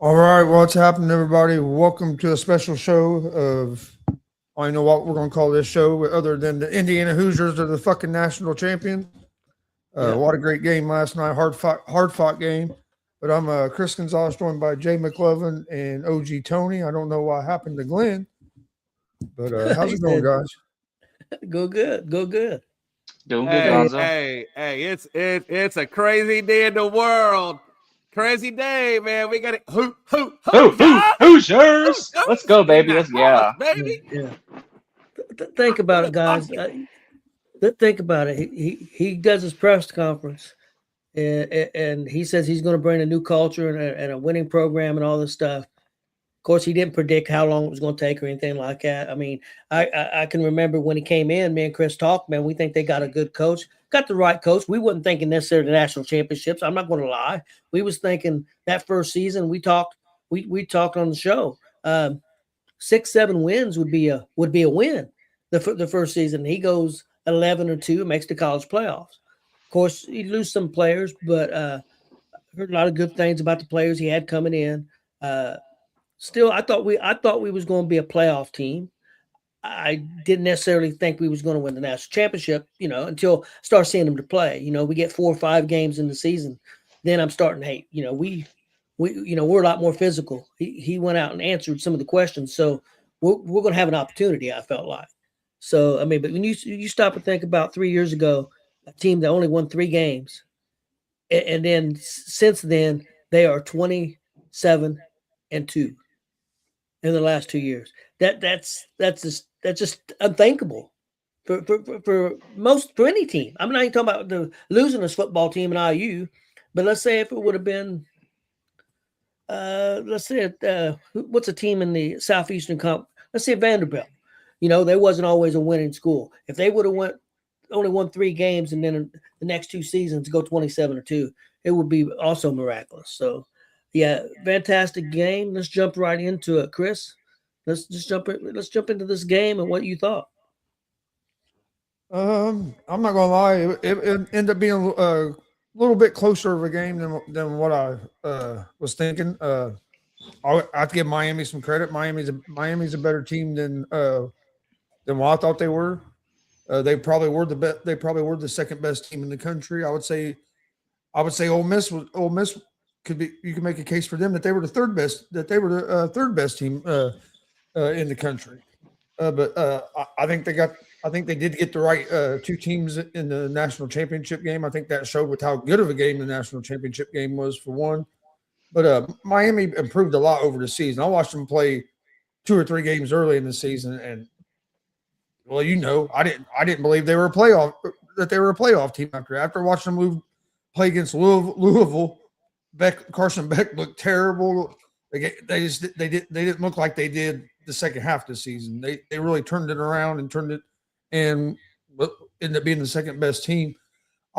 All right, what's happening, everybody? Welcome to a special show of I don't know what we're going to call this show, other than the Indiana Hoosiers are the fucking national champions. Yeah. What a great game last night, hard fought game. But I'm Chris Gonzalez, joined by Jay McLovin and OG Tony. I don't know what happened to Glenn, but how's He it going, said, guys? "Go good, go good." Doing good, Hey, Gonzo. hey! It's a crazy day in the world. Crazy day, man. We got it. Hoosiers! Let's go, baby. Let's House, yeah. baby. Yeah. Think about it, guys. Think about it. He does his press conference, and he says he's going to bring a new culture and a winning program and all this stuff. Of course, he didn't predict how long it was going to take or anything like that. I mean, I can remember when he came in, me and Chris talked, man, we think they got a good coach, got the right coach. We wasn't thinking necessarily the national championships. I'm not going to lie. We was thinking that first season we talked on the show. 6-7 wins would be a win. The first season he goes 11-2, makes the college playoffs. Of course, he lose some players, but heard a lot of good things about the players he had coming in. Still, I thought we was going to be a playoff team. I didn't necessarily think we was going to win the national championship, until I start seeing them to play. We get 4 or 5 games in the season, then I'm starting to hate. We're a lot more physical. He went out and answered some of the questions, so we're going to have an opportunity. I felt like. So I mean, but when you stop and think about 3 years ago, a team that only won 3 games, and then since then they are 27-2 in the last 2 years. That's just unthinkable for any team. I'm not even talking about the losing this football team in IU, but let's say if it would have been, let's say what's a team in the Southeastern Conference? Let's say Vanderbilt. They wasn't always a winning school. If they would have only won 3 games and then the next 2 seasons go 27-2, it would be also miraculous. So. Yeah, fantastic game. Let's jump right into it, Chris. Let's jump into this game and what you thought. I'm not gonna lie, it ended up being a little bit closer of a game than what I was thinking. I have to give Miami some credit. Miami's a better team than what I thought they were. They probably were They probably were the second best team in the country. I would say Ole Miss could be. You can make a case for them that they were the third best. That they were the third best team in the country. But I think they did get the right 2 teams in the national championship game. I think that showed with how good of a game the national championship game was, for one. But Miami improved a lot over the season. I watched them play 2 or 3 games early in the season, and well, I didn't believe they were a playoff team after watching them play against Louisville. Carson Beck looked terrible. They didn't look like they did the second half of the season. They really turned it around and ended up being the second best team.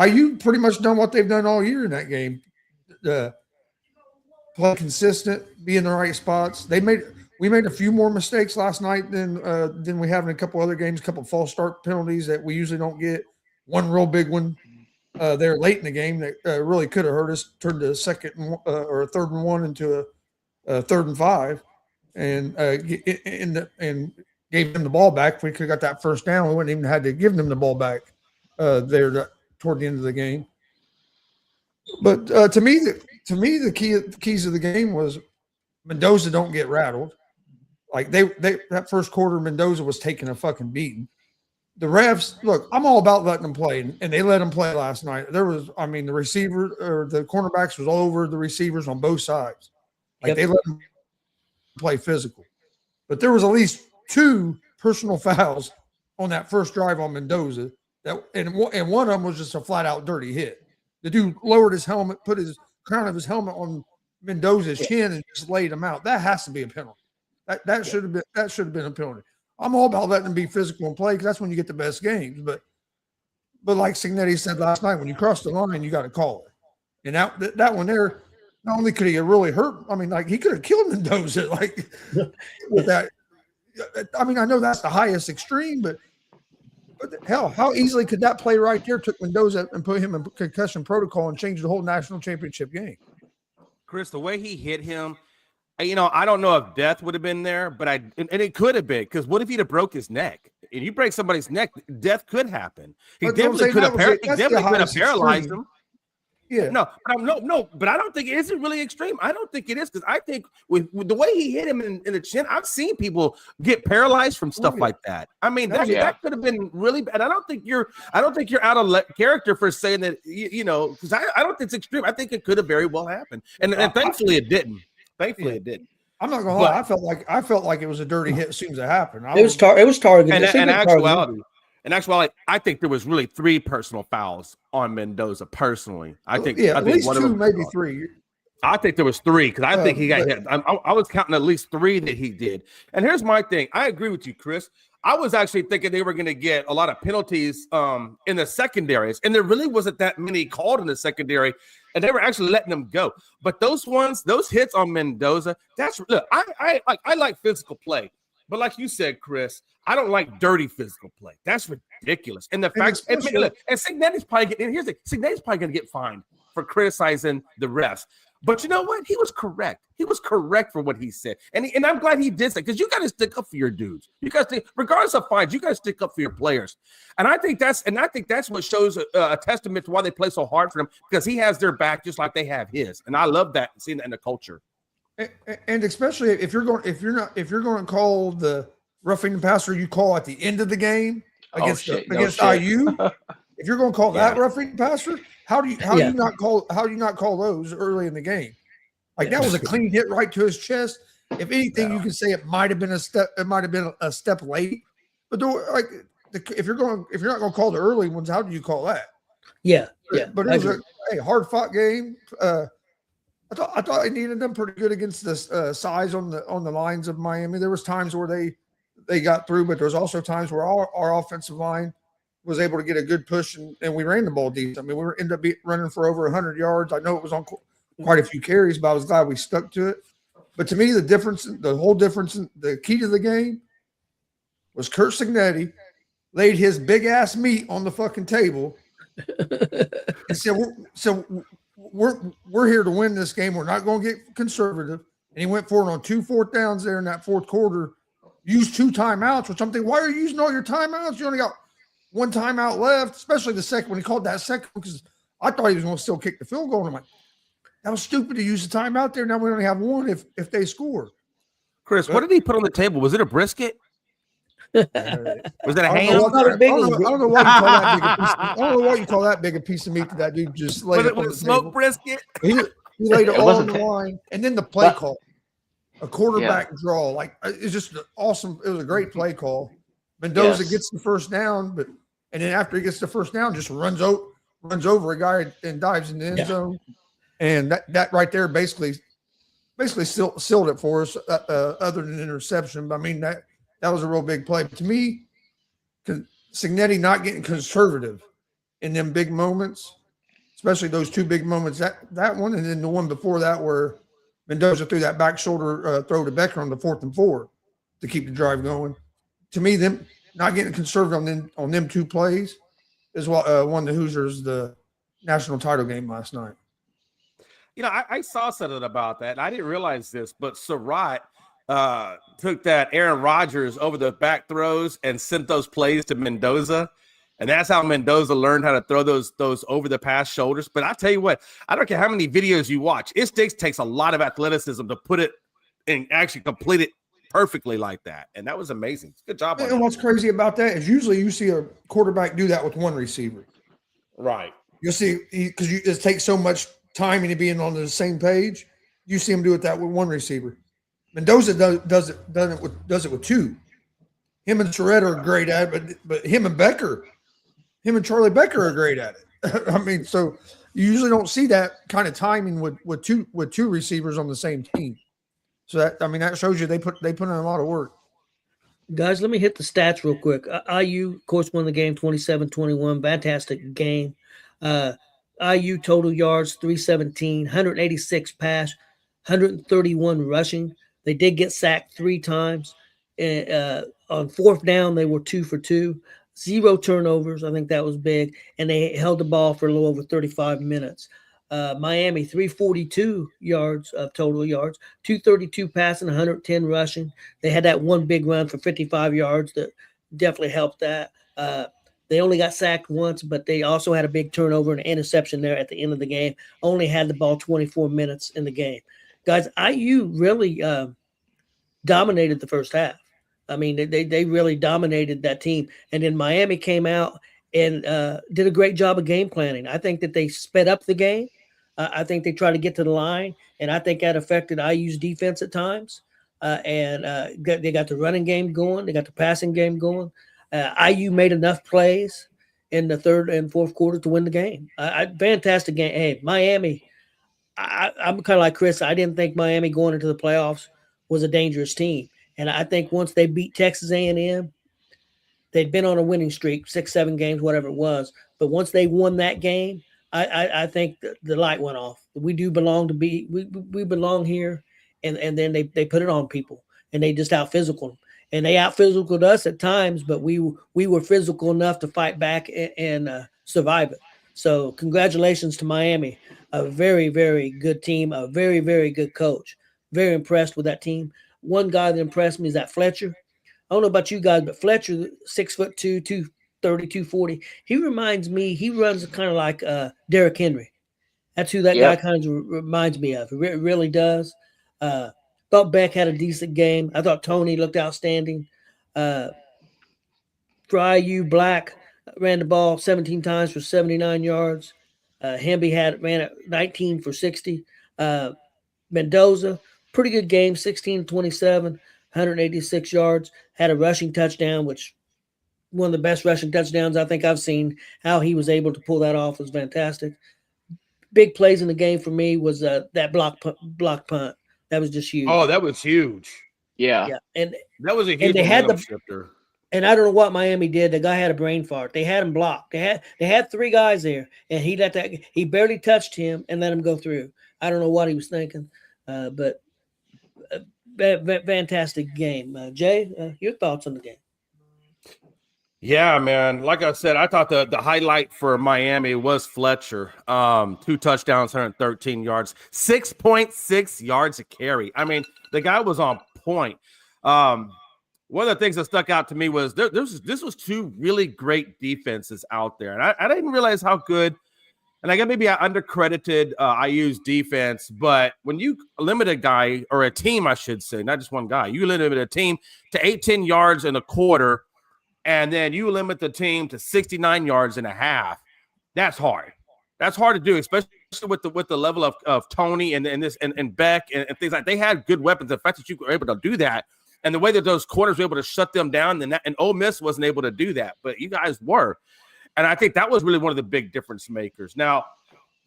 IU pretty much done what they've done all year in that game. Play consistent, be in the right spots. We made a few more mistakes last night than we have in a couple other games. A couple false start penalties that we usually don't get. One real big one. There late in the game that really could have hurt us. Turned a second or a 3rd and 1 into a 3rd and 5, and gave them the ball back. If we could have got that first down, we wouldn't even had to give them the ball back toward the end of the game. But to me, the keys of the game was Mendoza don't get rattled. Like that first quarter, Mendoza was taking a fucking beating. The refs, look, I'm all about letting them play, and they let them play last night. The receiver or the cornerbacks was all over the receivers on both sides. Like They let them play physical. But there was at least 2 personal fouls on that first drive on Mendoza. And one of them was just a flat out dirty hit. The dude lowered his helmet, put his crown of his helmet on Mendoza's chin, and just laid him out. That has to be a penalty. That should have been a penalty. I'm all about letting them be physical and play because that's when you get the best games. But like Signetti said last night, when you cross the line, you got to call it. And that one there, not only could he have really hurt, I mean, like he could have killed Mendoza. Like with that, I mean, I know that's the highest extreme, but hell, how easily could that play right there took Mendoza and put him in concussion protocol and change the whole national championship game? Chris, the way he hit him, I don't know if death would have been there, but and it could have been, because what if he'd have broke his neck? If you break somebody's neck, death could happen. He But definitely could have highest paralyzed extreme. him. Yeah. No, but I don't think it isn't really extreme. I don't think it is, because I think with the way he hit him in the chin, I've seen people get paralyzed from stuff like that. I mean, that could have been really bad. I don't think you're out of character for saying that, because I don't think it's extreme. I think it could have very well happened, and thankfully it didn't. Thankfully it didn't. I'm not gonna lie. I felt like it was a dirty hit as soon as it happened. It was targeted. In actuality, I think there was really 3 personal fouls on Mendoza. Personally, I think at least one 2, of them, maybe 3. I think there was 3, because I think he got hit. I was counting at least 3 that he did. And here's my thing. I agree with you, Chris. I was actually thinking they were going to get a lot of penalties in the secondaries, and there really wasn't that many called in the secondary, and they were actually letting them go. But those hits on Mendoza, I like physical play, but like you said, Chris, I don't like dirty physical play. That's ridiculous. And the fact, and Cignetti's probably going to get fined for criticizing the refs. But you know what? He was correct. He was correct for what he said. And I'm glad he did that, because you got to stick up for your dudes. You got to, regardless of fines, you got to stick up for your players. And I think that's what shows a testament to why they play so hard for him, because he has their back just like they have his. And I love that, seeing that in the culture. And especially if you're going to call the roughing the passer you call at the end of the game against IU, if you're going to call that roughing the passer, how do you not call those early in the game? Like that was a clean hit right to his chest. If anything, you can say it might have been a step. It might have been a step late. But if you're not going to call the early ones, how do you call that? Yeah. But it was a hard fought game. I thought they needed them pretty good against the size on the lines of Miami. There was times where they got through, but there was also times where our offensive line was able to get a good push, and we ran the ball decent. I mean, we ended up running for over 100 yards. I know it was on quite a few carries, but I was glad we stuck to it. But to me, the whole difference, the key to the game was Curt Cignetti laid his big ass meat on the fucking table and said, we're here to win this game. We're not going to get conservative. And he went for it on 2 4th downs there in that fourth quarter. Used 2 timeouts, which I'm thinking, why are you using all your timeouts? You only got 1 timeout left, especially the second, when he called that second, because I thought he was going to still kick the field goal. And I'm like, that was stupid to use the timeout there. Now we only have 1 if they score. Chris, what did he put on the table? Was it a brisket? Was that a ham? I don't know why you call that big a piece of meat that dude just laid it on the smoked table. brisket? He laid it all on the line. And then the play call. A quarterback draw. Like, it's just awesome. It was a great play call. Mendoza gets the first down, and then after he gets the first down, just runs over a guy and dives in the end zone. And that right there basically sealed it for us, other than interception. But I mean, that was a real big play. But to me, Cignetti not getting conservative in them big moments, especially those 2 big moments, that one, and then the one before that where Mendoza threw that back shoulder throw to Becker on the 4th and 4 to keep the drive going. To me, them not getting conservative on them 2 plays is what won the Hoosiers the national title game last night. I saw something about that. And I didn't realize this, but Surratt took that Aaron Rodgers over the back throws and sent those plays to Mendoza. And that's how Mendoza learned how to throw those over the past shoulders. But I tell you what, I don't care how many videos you watch. It takes a lot of athleticism to put it and actually complete it perfectly like that. And that was amazing. Good job. And what's crazy about that is usually you see a quarterback do that with 1 receiver. Right. You'll see, because it takes so much time and being on the same page. You see him do it that with 1 receiver. Mendoza does it with 2. Him and Surratt are great at it, but him and Charlie Becker are great at it. I mean, so you usually don't see that kind of timing with two receivers on the same team. So that shows you they put in a lot of work. Guys, let me hit the stats real quick. IU, of course, won the game 27-21. Fantastic game. IU total yards 317, 186 pass, 131 rushing. They did get sacked 3 times. On 4th down, they were 2 for 2. 0 turnovers. I think that was big. And they held the ball for a little over 35 minutes. Miami 342 yards of total yards, 232 passing, 110 rushing. They had that one big run for 55 yards that definitely helped that. They only got sacked once, but they also had a big turnover and interception there at the end of the game. Only had the ball 24 minutes in the game. Guys, IU really dominated the first half. I mean, they really dominated that team. And then Miami came out and did a great job of game planning. I think that they sped up the game. I think they tried to get to the line, and I think that affected IU's defense at times. They got the running game going. They got the passing game going. IU made enough plays in the third and fourth quarter to win the game. Fantastic game. Hey, Miami, I'm kind of like Chris. I didn't think Miami going into the playoffs was a dangerous team. And I think once they beat Texas A&M, they'd been on a winning streak, 6-7 games, whatever it was. But once they won that game, I think the light went off. We do belong to be we belong here, and then they put it on people, and they just out physical them. And they out physicaled us at times, but we were physical enough to fight back and survive it. So congratulations to Miami, a very, very good team, a very, very good coach. Very impressed with that team. One guy that impressed me is that Fletcher. I don't know about you guys, but Fletcher, 6'2", 230, 240. He reminds me. He runs kind of like Derrick Henry. That's who that guy kind of reminds me of. It really does. Thought Beck had a decent game. I thought Tony looked outstanding. For IU, Black ran the ball 17 times for 79 yards. Hemby ran it 19 for 60. Mendoza, pretty good game, 16-27, 186 yards. Had a rushing touchdown, which one of the best rushing touchdowns I think I've seen. How he was able to pull that off was fantastic. Big plays in the game for me was that block punt. That was just huge. Oh, that was huge. Yeah. And that was a huge shifter. And I don't know what Miami did. The guy had a brain fart. They had him blocked. They had three guys there, and he barely touched him and let him go through. I don't know what he was thinking, but fantastic game. Jay, your thoughts on the game? Yeah, man. Like I said, I thought the highlight for Miami was Fletcher. 2 touchdowns, 113 yards, 6.6 yards a carry. I mean, the guy was on point. One of the things that stuck out to me was this was 2 really great defenses out there. And I didn't realize how good, and I guess maybe I undercredited IU's defense, but when you limit a guy, or a team, I should say, not just one guy, you limit a team to 18 yards in a quarter, and then you limit the team to 69 yards in a half. That's hard. That's hard to do, especially with the level of Tony and Beck and things like that. They had good weapons. The fact that you were able to do that, and the way that those corners were able to shut them down, and Ole Miss wasn't able to do that, but you guys were. And I think that was really one of the big difference makers. Now,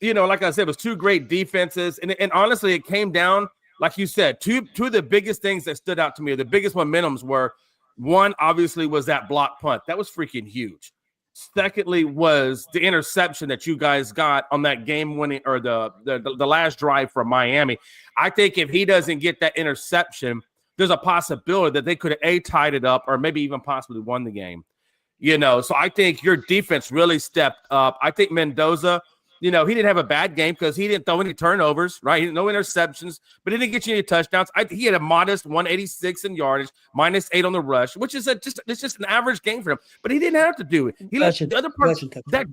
like I said, it was 2 great defenses. And honestly, it came down, like you said, two of the biggest things that stood out to me, or the biggest momentums were, one, obviously, was that block punt. That was freaking huge. Secondly, was the interception that you guys got on that game-winning, or the last drive from Miami. I think if he doesn't get that interception, there's a possibility that they could have tied it up, or maybe even possibly won the game. So I think your defense really stepped up. I think Mendoza, he didn't have a bad game because he didn't throw any turnovers, right? He didn't no interceptions, but he didn't get you any touchdowns. He had a modest 186 in yardage, -8 on the rush, which is just an average game for him. But he didn't have to do it. He let the other part that,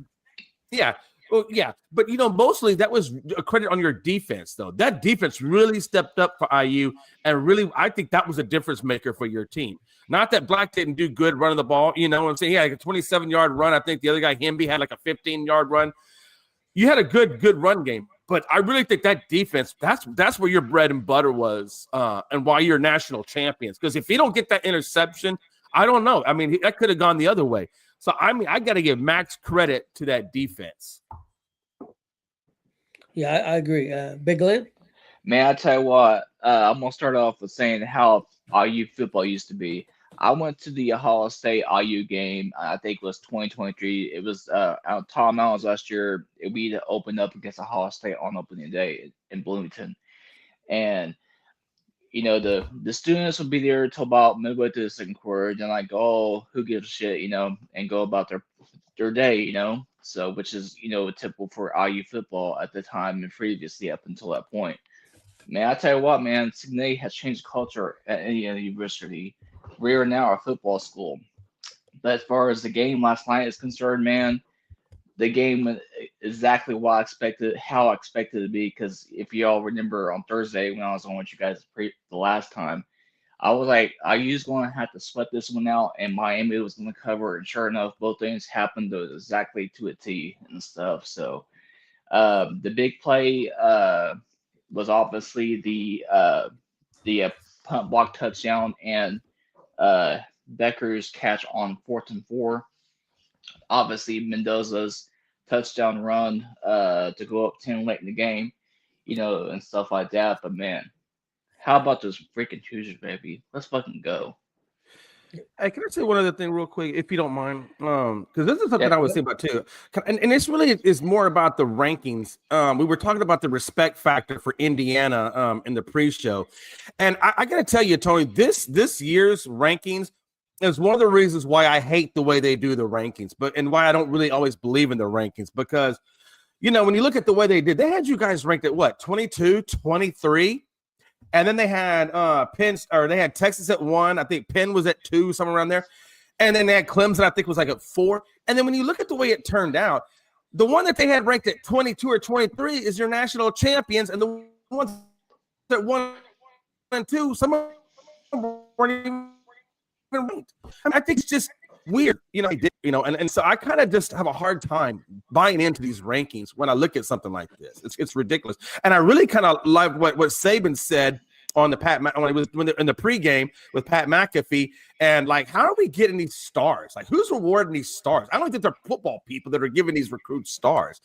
yeah. Well, yeah, but mostly that was a credit on your defense, though. That defense really stepped up for IU, and really, I think that was a difference maker for your team. Not that Black didn't do good running the ball, what I'm saying? He had like a 27-yard run. I think the other guy, Hemby, had like a 15-yard run. You had a good run game, but I really think that defense, that's where your bread and butter was, and why you're national champions. Because if you don't get that interception, I don't know. I mean, that could have gone the other way. So, I mean, I got to give max credit to that defense. Yeah, I agree. Big Glenn? Man, I tell you what, I'm going to start off with saying how IU football used to be. I went to the Ohio State IU game. I think it was 2023. It was out Tom Allen's last year. We opened up against Ohio State on opening day in Bloomington. And, the students would be there till about midway through the second quarter. Then like, oh, who gives a shit, and go about their day, So, which is typical for IU football at the time and previously up until that point. Man, I tell you what, man, Signay has changed culture at any university. We are now a football school. But as far as the game last night is concerned, man, the game exactly what I expected, how I expected it to be. Because if y'all remember on Thursday when I was on with you guys the last time, I was like, IU's going to have to sweat this one out, and Miami was going to cover. And sure enough, both things happened exactly to a T and stuff. So the big play was obviously the punt block touchdown and Becker's catch on 4th and 4. Obviously, Mendoza's touchdown run to go up 10 late in the game, and stuff like that. But man, how about those freaking Hoosiers, baby? Let's fucking go. Hey, can I say one other thing real quick, if you don't mind? Because this is something I was thinking about too. And this really is more about the rankings. We were talking about the respect factor for Indiana in the pre-show. And I got to tell you, Tony, this year's rankings is one of the reasons why I hate the way they do the rankings, and why I don't really always believe in the rankings. Because, when you look at the way they did, they had you guys ranked at what, 22, 23? And then they had they had Texas at 1. I think Penn was at 2, somewhere around there. And then they had Clemson, I think, was like at 4. And then when you look at the way it turned out, the one that they had ranked at 22 or 23 is your national champions, and the ones that 1 and 2, some of them weren't even ranked. I think it's just weird, and so I kind of just have a hard time buying into these rankings when I look at something like this. It's ridiculous, and I really kind of love what Saban said on the in the pregame with Pat McAfee, and like, how are we getting these stars? Like, who's rewarding these stars? I don't think they're football people that are giving these recruits stars,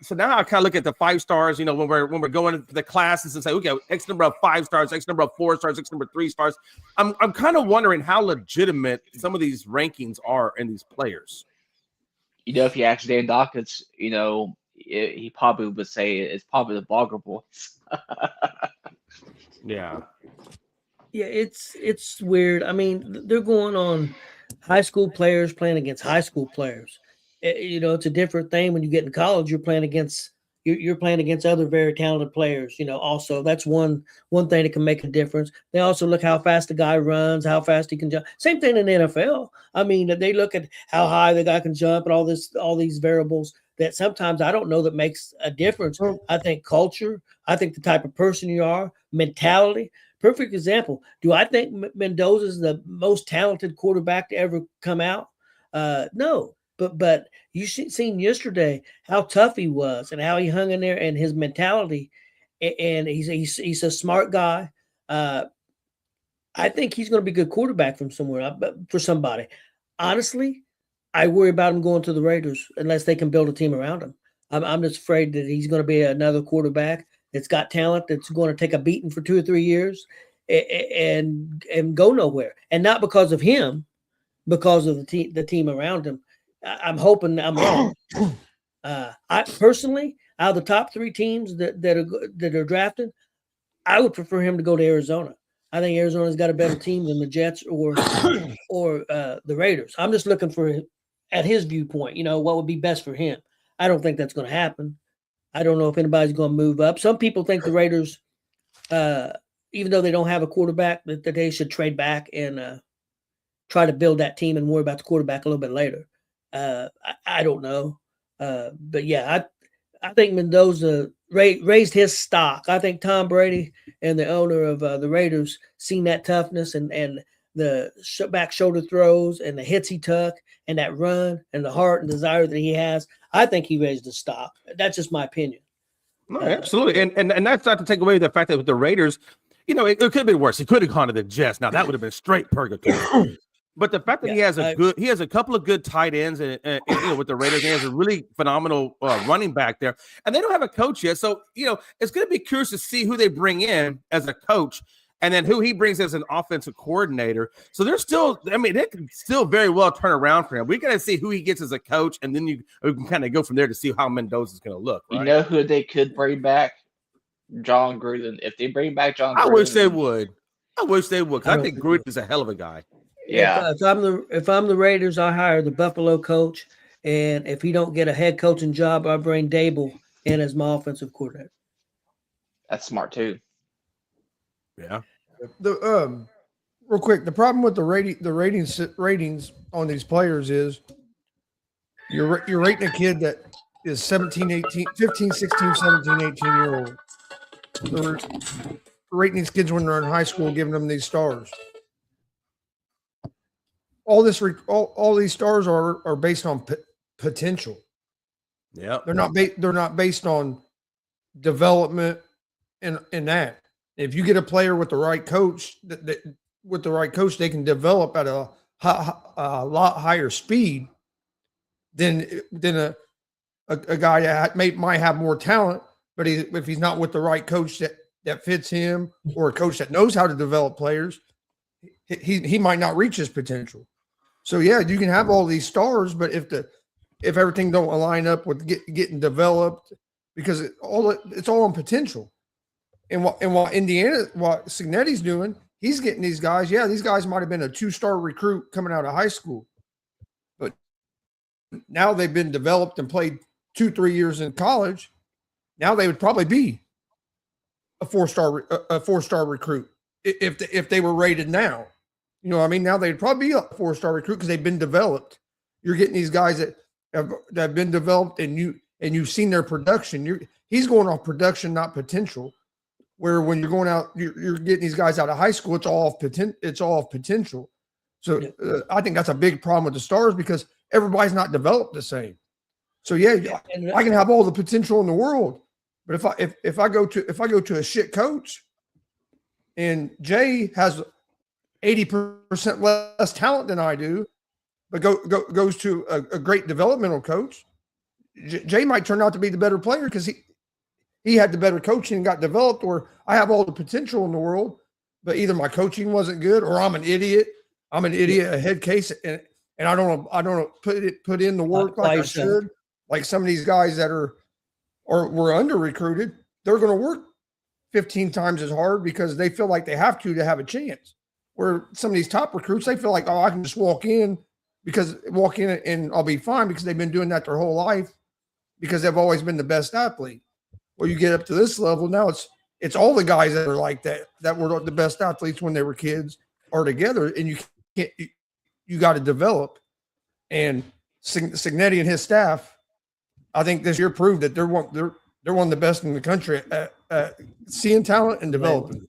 So now I kind of look at the 5 stars, when we're going to the classes and say, okay, X number of 5 stars, X number of 4 stars, X number of 3 stars. I'm kind of wondering how legitimate some of these rankings are in these players. If you ask Dan Dawkins, he probably would say it's probably the Bogger boys. Yeah, it's weird. I mean, they're going on high school players playing against high school players. It's a different thing when you get in college. You're playing against other very talented players. Also that's one thing that can make a difference. They also look how fast the guy runs, how fast he can jump. Same thing in the NFL. I mean, they look at how high the guy can jump and all these variables that sometimes I don't know that makes a difference. I think culture. I think the type of person you are, mentality. Perfect example. Do I think Mendoza is the most talented quarterback to ever come out? No. But you seen yesterday how tough he was and how he hung in there and his mentality, and he's a smart guy. I think he's going to be a good quarterback from somewhere, for somebody. Honestly, I worry about him going to the Raiders unless they can build a team around him. I'm just afraid that he's going to be another quarterback that's got talent, that's going to take a beating for 2 or 3 years and go nowhere, and not because of him, because of the team around him. I'm hoping I'm wrong. I personally, out of the top 3 teams that are drafted, I would prefer him to go to Arizona. I think Arizona's got a better team than the Jets or the Raiders. I'm just looking for, at his viewpoint, what would be best for him. I don't think that's going to happen. I don't know if anybody's going to move up. Some people think the Raiders, even though they don't have a quarterback, that they should trade back and try to build that team and worry about the quarterback a little bit later. I don't know. But yeah, I think Mendoza raised his stock. I think Tom Brady and the owner of the Raiders seen that toughness and the back shoulder throws and the hits he took and that run and the heart and desire that he has. I think he raised the stock. That's just my opinion. No, absolutely. And that's not to take away the fact that with the Raiders, it could have been worse. He could have gone to the Jets. Now that would have been straight purgatory. But the fact that he has a couple of good tight ends and with the Raiders, he has a really phenomenal running back there, and they don't have a coach yet. So it's going to be curious to see who they bring in as a coach, and then who he brings as an offensive coordinator. So they're still, they can still very well turn around for him. We got to see who he gets as a coach, and then we can kind of go from there to see how Mendoza is going to look. Right? You know who they could bring back? John Gruden. If they bring back John Gruden, I wish they would. Because I think Gruden is a hell of a guy. Yeah. If I'm the Raiders, I hire the Buffalo coach And if he don't get a head coaching job, I bring Dable in as my offensive coordinator. That's smart too. Yeah. The real quick, the problem with the ratings on these players is you're rating a kid that is 17, 18, 15, 16, 17, 18 year old. They're rating these kids when they're in high school, giving them these stars. All these stars are based on potential. Yeah. They're not based on development in that. If you get a player with the right coach, they can develop at a lot higher speed than a guy that might have more talent, but if he's not with the right coach that fits him, or a coach that knows how to develop players, he might not reach his potential. So yeah, you can have all these stars, but if everything don't align up with getting developed, because it's all on potential. And what Signetti's doing, he's getting these guys. Yeah, these guys might have been a 2-star recruit coming out of high school, but now they've been developed and played 2-3 years in college. Now they would probably be a 4-star recruit if they were rated now. You know what I mean? Now they'd probably be a 4-star recruit because they've been developed. You're getting these guys that have been developed, and you've seen their production. He's going off production, not potential. Where when you're going out, you're getting these guys out of high school, it's all of potential. So I think that's a big problem with the stars, because everybody's not developed the same. So yeah, I can have all the potential in the world, but if I go to a shit coach, and Jay has 80% less talent than I do, but goes to a great developmental coach, Jay might turn out to be the better player because he had the better coaching and got developed, or I have all the potential in the world, but either my coaching wasn't good, or I'm an idiot. I'm an idiot, a head case, and I don't put in the work like I should. Like some of these guys that were under recruited, they're going to work 15 times as hard because they feel like they have to have a chance. Where some of these top recruits, they feel like, oh, I can just walk in and I'll be fine because they've been doing that their whole life because they've always been the best athlete. Well, you get up to this level now, it's all the guys that are like that were the best athletes when they were kids are together, and you got to develop. And Signetti and his staff, I think this year proved that they're one of the best in the country at seeing talent and developing.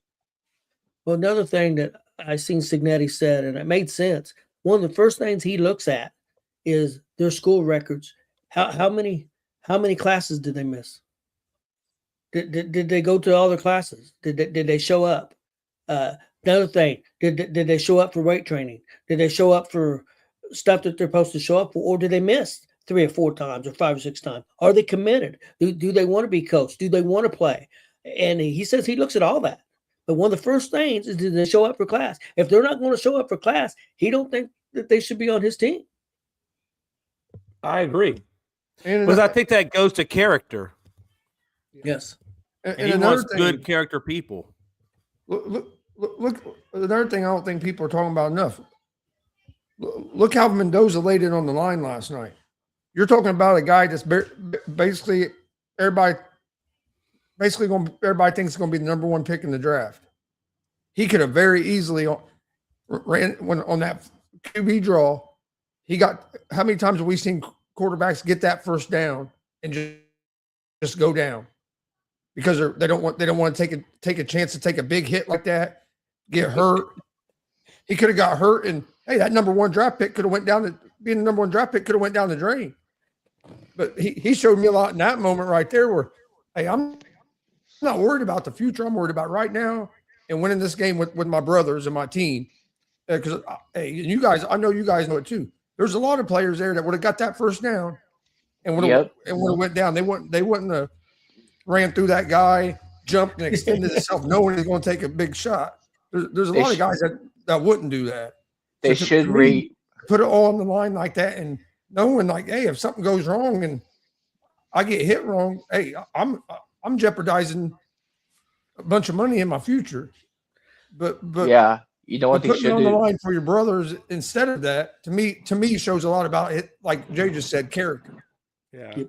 Well, another thing that I seen Signetti said, and it made sense. One of the first things he looks at is their school records. How many classes did they miss? Did they go to all their classes? Did they show up? Another thing, did they show up for weight training? Did they show up for stuff that they're supposed to show up for, or did they miss 3 or 4 times or 5 or 6 times? Are they committed? Do they want to be coached? Do they want to play? And he says he looks at all that. But one of the first things is, did they show up for class? If they're not going to show up for class, he don't think that they should be on his team. I agree. Because I think that goes to character. Yes. And he wants good character people. Look, another thing I don't think people are talking about enough. Look how Mendoza laid it on the line last night. You're talking about a guy that's basically everybody thinks is going to be the number 1 pick in the draft. He could have very easily ran on that QB draw. He got, how many times have we seen quarterbacks get that first down and just go down because they don't want to take a chance to take a big hit like that, get hurt. He could have got hurt, and hey, that number 1 draft pick could have went down. Being the number 1 draft pick could have went down the drain. But he showed me a lot in that moment right there where, hey, I'm not worried about the future. I'm worried about right now and winning this game with my brothers and my team. Because, hey, you guys, I know you guys know it too. There's a lot of players there that would have got that first down and would have went down. They wouldn't have ran through that guy, jumped and extended itself, knowing he's going to take a big shot. There's a lot of guys that wouldn't do that. They so should rate. Put it all on the line like that, and knowing like, hey, if something goes wrong and I get hit wrong, hey, I'm jeopardizing a bunch of money in my future. But yeah, You know what But they putting it should on the do? line for your brothers instead of that, to me shows a lot about it. Like Jay just said, character. Yeah.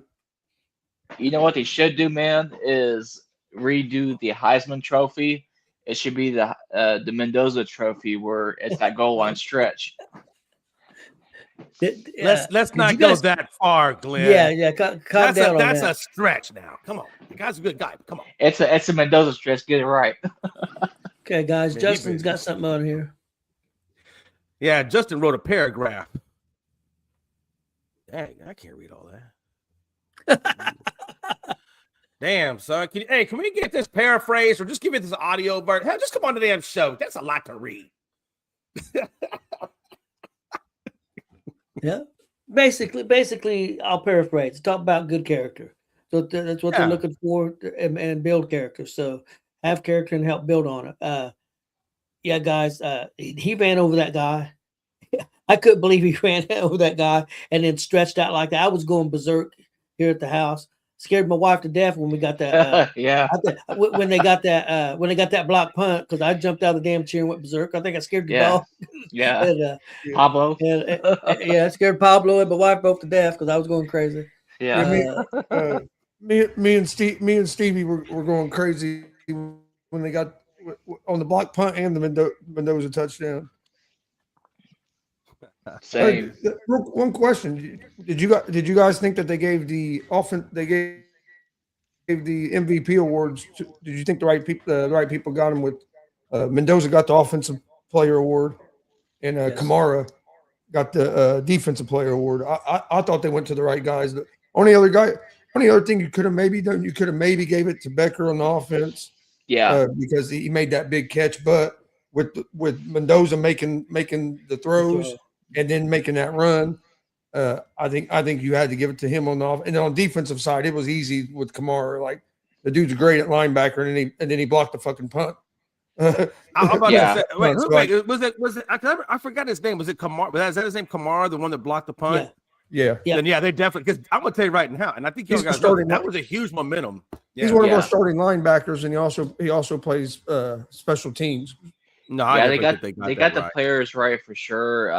You know what they should do, man, is redo the Heisman Trophy. It should be the Mendoza Trophy where it's that goal line stretch. Let's Did not you go guys- that far, Glenn. Yeah, calm down on That's that. a stretch now. Come on, the guy's a good guy. Come on. It's a Mendoza stretch. Get it right. Okay, guys, Man, Justin's got something on here. Yeah, Justin wrote a paragraph. Dang, I can't read all that. Damn, son. Can we get this paraphrase or just give it this audio version? Hell, just come on the damn show. That's a lot to read. Yeah. Basically, I'll paraphrase. Talk about good character. So that's what they're looking for and build character. So have character and help build on it. Yeah, guys, he ran over that guy. I couldn't believe he ran over that guy and then stretched out like that. I was going berserk here at the house. Scared my wife to death when we got that. Yeah. When they got that block punt, because I jumped out of the damn chair and went berserk. I think I scared the Yeah. dog. Yeah. And, Pablo. I scared Pablo and my wife both to death because I was going crazy. Yeah. Me and Stevie were going crazy when they got on the block punt and the Mendoza touchdown. Same. One question: Did you guys think that they gave the MVP awards? Did you think the right people got them? With Mendoza got the offensive player award, and Yes. Kamara got the defensive player award. I thought they went to the right guys. The only other thing you could have maybe done, you could have maybe gave it to Becker on the offense. Yeah. Because he made that big catch, but with Mendoza making the throws and then making that run, I think you had to give it to him on the and then on defensive side, it was easy with Kamara. Like the dude's great at linebacker, and then he blocked the fucking punt. I'm about Yeah. to say, wait, was it? I forgot his name. Was it Kamara? Was that his name? Kamara, the one that blocked the punt? Yeah. Yeah. Then they definitely. Because I'm gonna tell you right now, and I think you He's guys starting know, that was a huge momentum. Yeah. He's one of Yeah. our starting linebackers, and he also plays special teams. No, I Yeah, definitely think they got got the right. players right for sure.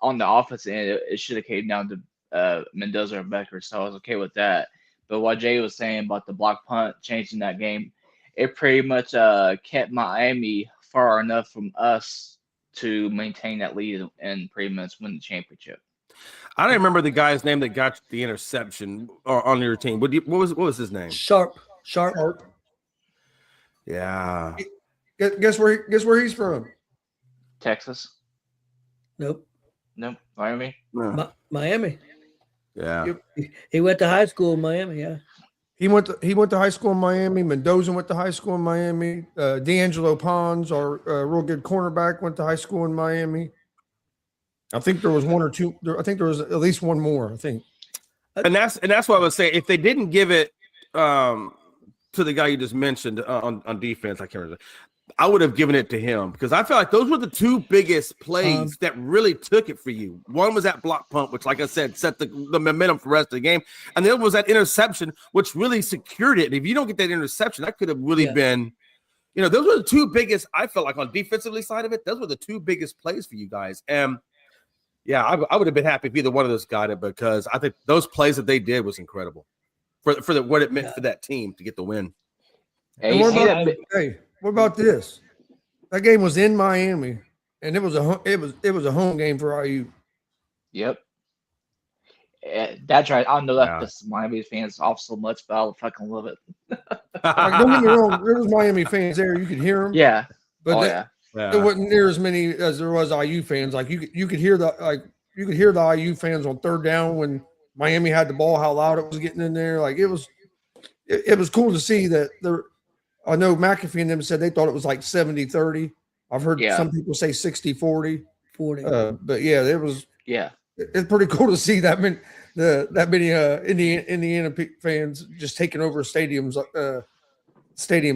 On the offense end, it should have came down to Mendoza and Becker, so I was okay with that. But what Jay was saying about the block punt changing that game, it pretty much kept Miami far enough from us to maintain that lead and pretty much win the championship. I don't remember the guy's name that got the interception on your team. What was his name? Sharp. Yeah. Guess where he's from? Texas? Nope. Miami? Miami. Yeah. He went to high school in Miami. Yeah. He went to high school in Miami. Mendoza went to high school in Miami. D'Angelo Pons, our real good cornerback, went to high school in Miami. I think there was one or two. I think there was at least one more. I think. And that's what I was saying. If they didn't give it to the guy you just mentioned on defense, I can't remember. I would have given it to him because I feel like those were the two biggest plays that really took it for you. One was that block punt, which, like I said, set the momentum for the rest of the game. And the other was that interception, which really secured it. If you don't get that interception, that could have really been, those were the two biggest, I felt like on defensively side of it, those were the two biggest plays for you guys. And yeah, I would have been happy if either one of those got it because I think those plays that they did was incredible for what it meant for that team to get the win. Hey, what about this? That game was in Miami, and it was a home game for IU. Yep. That's right. I know that this Miami fans off so much, but I fucking love it. Don't get me wrong. There was Miami fans there. You could hear them. Yeah. But there wasn't near as many as there was IU fans. Like you could hear the IU fans on third down when Miami had the ball, how loud it was getting in there. Like it was cool to see that there. I know McAfee and them said they thought it was like 70-30. I've heard some people say 60-40. 40. But yeah, it was. Yeah, it's pretty cool to see that many Indiana fans just taking over stadiums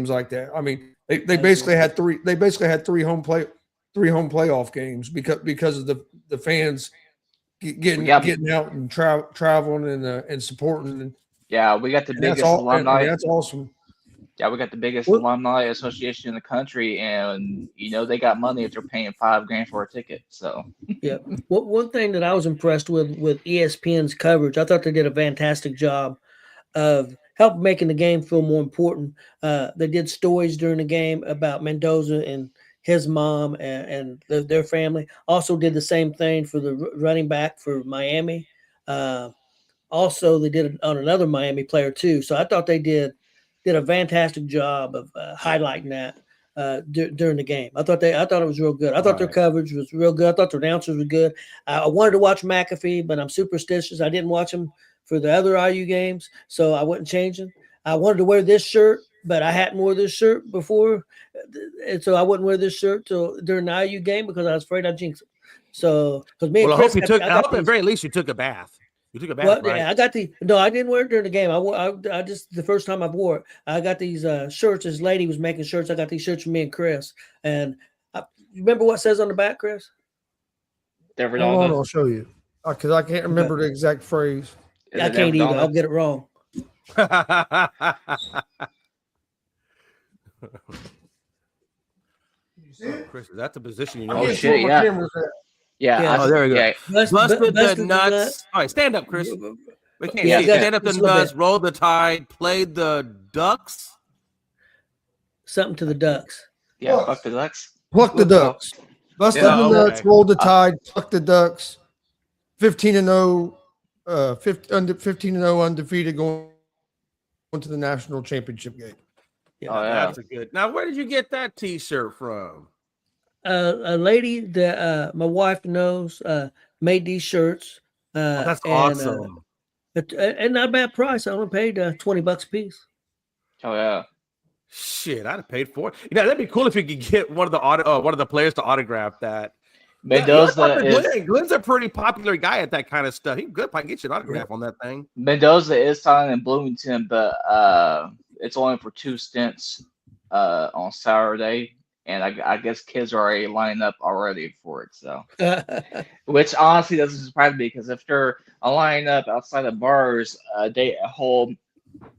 like that. I mean, they basically had three home playoff games because of the fans getting out and traveling and supporting. Yeah, we got the biggest alumni. That's awesome. Yeah, we got the biggest Well- alumni association in the country, and they got money if they're paying $5,000 for a ticket. So Yeah. One thing that I was impressed with ESPN's coverage, I thought they did a fantastic job of help making the game feel more important. They did stories during the game about Mendoza and his mom and their family. Also did the same thing for the running back for Miami. Also, they did it on another Miami player too. So I thought they did a fantastic job of highlighting that during the game. I thought it was real good. I thought their coverage was real good. I thought their announcers were good. I wanted to watch McAfee, but I'm superstitious. I didn't watch him for the other IU games, so I wasn't changing. I wanted to wear this shirt, but I hadn't wore this shirt before, and so I wouldn't wear this shirt till during the IU game because I was afraid I'd jinx it. So, because me and Well, I Chris, hope you took. I hope at these, the very least you took a bath. You took a bath, well, right? yeah, no, I didn't wear it during the game. I just the first time I wore it. I got these shirts. This lady was making shirts. I got these shirts from me and Chris. And you remember what it says on the back, Chris? Denver Hold on, Donna. I'll show you because I can't remember the exact phrase. I can't either. I'll get it wrong. Chris, that's the position you Oh, know. Can't shit, see where yeah. my camera's at. Yeah. Oh, there we go. Yeah. Busted the Busted nuts. All right, stand up, Chris. We can't Yeah, see. good. Stand up the Just a little nuts, bit. roll the tide, played the Ducks. Something to the Ducks. Yeah. Fuck the Ducks. Pluck the ducks. Busted Yeah, the okay. nuts, rolled the tide, pluck the ducks. 15-0, 15-0 undefeated going to the national championship game. Oh, yeah. That's a good. Now, where did you get that T-shirt from? A lady that my wife knows made these shirts. Oh, that's and, awesome. And not a bad price. I only paid $20 a piece. Oh, yeah. Shit, I'd have paid for it. That'd be cool if you could get one of the players to autograph that. Mendoza is Glenn's a pretty popular guy at that kind of stuff. He could probably get you an autograph on that thing. Mendoza is signing in Bloomington, but it's only for 2 stints on Saturday, and I guess kids are already lined up already for it. So, which honestly doesn't surprise me because if they're lining up outside of bars a whole